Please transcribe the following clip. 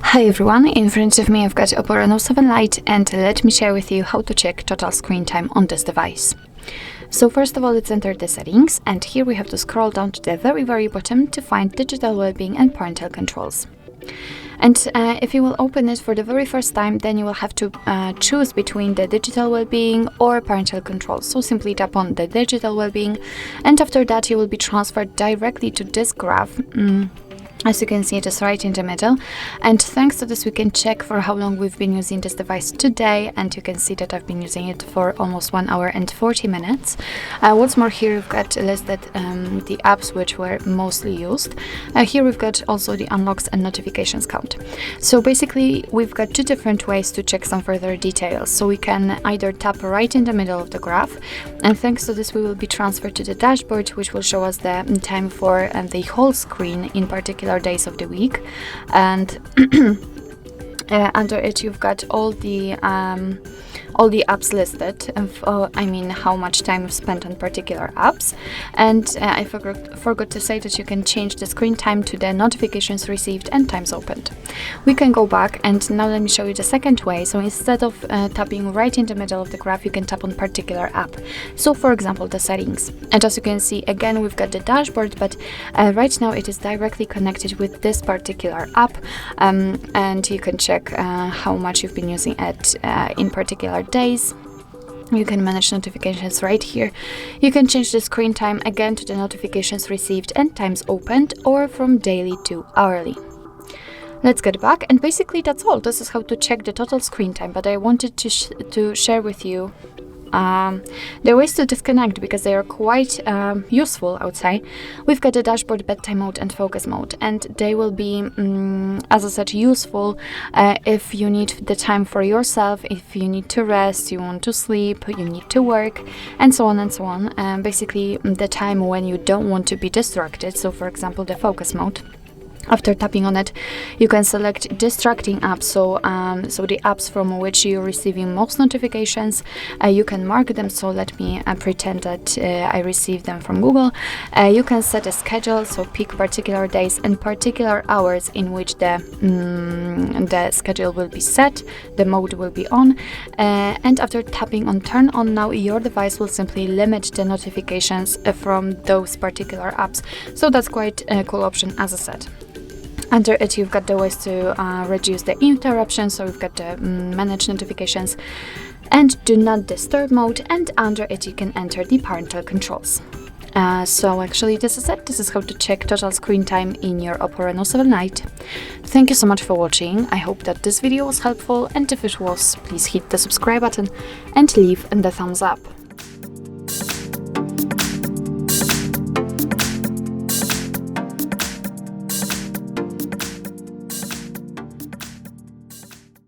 Hi everyone, in front of me I've got Oppo Reno 7 Lite, and let me share with you how to check total screen time on this device. So first of all, let's enter the settings, and here we have to scroll down to the very bottom to find digital well-being and parental controls. And if you will open it for the very first time, then you will have to choose between the digital well-being or parental controls. So simply tap on the digital well-being, and after that you will be transferred directly to this graph. As you can see, it is right in the middle, and thanks to this we can check for how long we've been using this device today, and you can see that I've been using it for almost 1 hour and 40 minutes. What's more, here we've got listed the apps which were mostly used. Here we've got also the unlocks and notifications count. So basically we've got two different ways to check some further details. So we can either tap right in the middle of the graph, and thanks to this we will be transferred to the dashboard, which will show us the time for the whole screen in particular days of the week, and under it you've got all the apps listed, I mean how much time you've spent on particular apps. And I forgot to say that you can change the screen time to the notifications received and times opened. We can go back, and now let me show you the second way. So instead of tapping right in the middle of the graph, you can tap on particular app. So for example, the settings, and as you can see, again we've got the dashboard, but right now it is directly connected with this particular app, and you can check how much you've been using it in particular days. You can manage notifications right here. You can change the screen time again to the notifications received and times opened, or from daily to hourly. Let's get back, and basically that's all. This is how to check the total screen time, but I wanted to share with you the ways to disconnect, because they are quite useful, I would say. We've got the dashboard, bedtime mode and focus mode, and they will be, as I said, useful if you need the time for yourself, if you need to rest, you want to sleep, you need to work, and so on and so on. Basically the time when you don't want to be distracted. So for example, the focus mode. After tapping on it, you can select distracting apps, so the apps from which you're receiving most notifications. You can mark them, so let me pretend that I receive them from Google. You can set a schedule, so pick particular days and particular hours in which the schedule will be set, the mode will be on, and after tapping on turn on now, your device will simply limit the notifications from those particular apps. So that's quite a cool option, as I said. Under it you've got the ways to reduce the interruptions, so we've got the manage notifications and do not disturb mode, and under it you can enter the parental controls. So actually this is it. This is how to check total screen time in your Oppo Reno 7 Lite. Thank you so much for watching. I hope that this video was helpful, and if it was, please hit the subscribe button and leave the thumbs up.